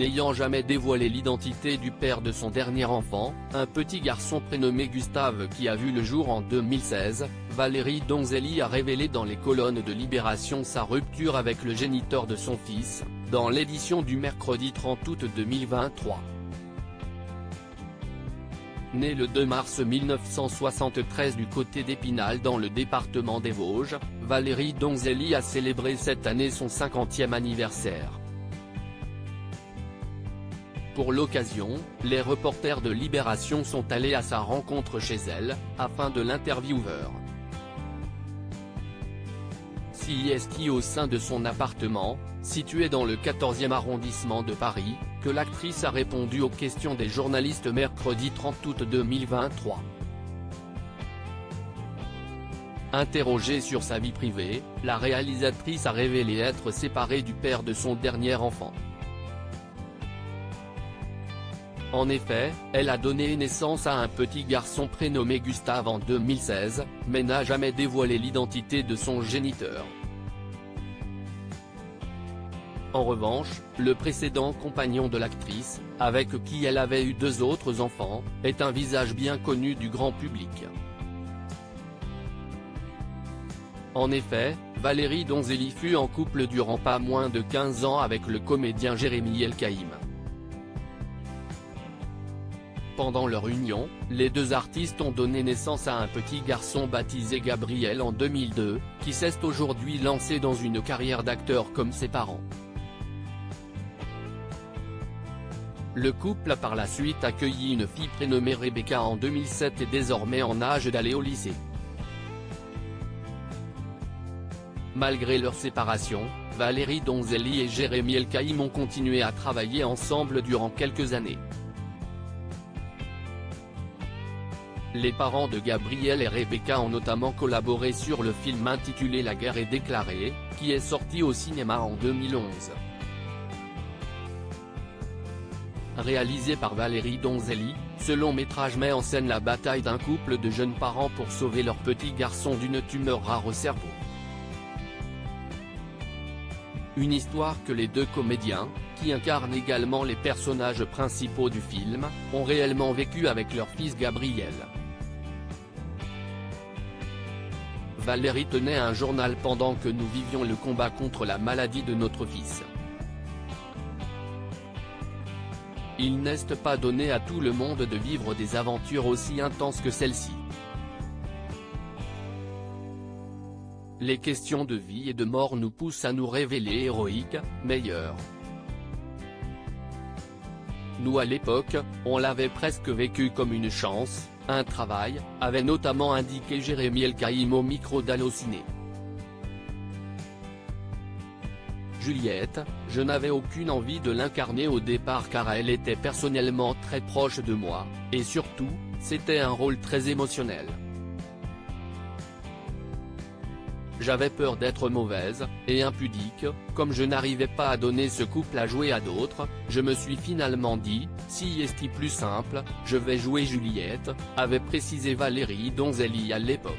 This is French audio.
N'ayant jamais dévoilé l'identité du père de son dernier enfant, un petit garçon prénommé Gustave qui a vu le jour en 2016, Valérie Donzelli a révélé dans les colonnes de Libération sa rupture avec le géniteur de son fils, dans l'édition du mercredi 30 août 2023. Née le 2 mars 1973 du côté d'Épinal dans le département des Vosges, Valérie Donzelli a célébré cette année son 50e anniversaire. Pour l'occasion, les reporters de Libération sont allés à sa rencontre chez elle, afin de l'interviewer. C'est au sein de son appartement, situé dans le 14e arrondissement de Paris, que l'actrice a répondu aux questions des journalistes mercredi 30 août 2023. Interrogée sur sa vie privée, la réalisatrice a révélé être séparée du père de son dernier enfant. En effet, elle a donné naissance à un petit garçon prénommé Gustave en 2016, mais n'a jamais dévoilé l'identité de son géniteur. En revanche, le précédent compagnon de l'actrice, avec qui elle avait eu 2 autres enfants, est un visage bien connu du grand public. En effet, Valérie Donzelli fut en couple durant pas moins de 15 ans avec le comédien Jérémy Elkaïm. Pendant leur union, les 2 artistes ont donné naissance à un petit garçon baptisé Gabriel en 2002, qui s'est aujourd'hui lancé dans une carrière d'acteur comme ses parents. Le couple a par la suite accueilli une fille prénommée Rebecca en 2007 et désormais en âge d'aller au lycée. Malgré leur séparation, Valérie Donzelli et Jérémy Elkaïm ont continué à travailler ensemble durant quelques années. Les parents de Gabriel et Rebecca ont notamment collaboré sur le film intitulé La guerre est déclarée, qui est sorti au cinéma en 2011. Réalisé par Valérie Donzelli, ce long métrage met en scène la bataille d'un couple de jeunes parents pour sauver leur petit garçon d'une tumeur rare au cerveau. Une histoire que les 2 comédiens, qui incarnent également les personnages principaux du film, ont réellement vécu avec leur fils Gabriel. Valérie tenait un journal pendant que nous vivions le combat contre la maladie de notre fils. Il n'est pas donné à tout le monde de vivre des aventures aussi intenses que celle-ci. Les questions de vie et de mort nous poussent à nous révéler héroïques, meilleurs. Nous à l'époque, on l'avait presque vécu comme une chance, un travail, avait notamment indiqué Jérémy Elkaïm au micro d'Allociné. Juliette, je n'avais aucune envie de l'incarner au départ car elle était personnellement très proche de moi, et surtout, c'était un rôle très émotionnel. J'avais peur d'être mauvaise, et impudique, comme je n'arrivais pas à donner ce couple à jouer à d'autres, je me suis finalement dit, si est plus simple, je vais jouer Juliette, avait précisé Valérie Donzelli à l'époque.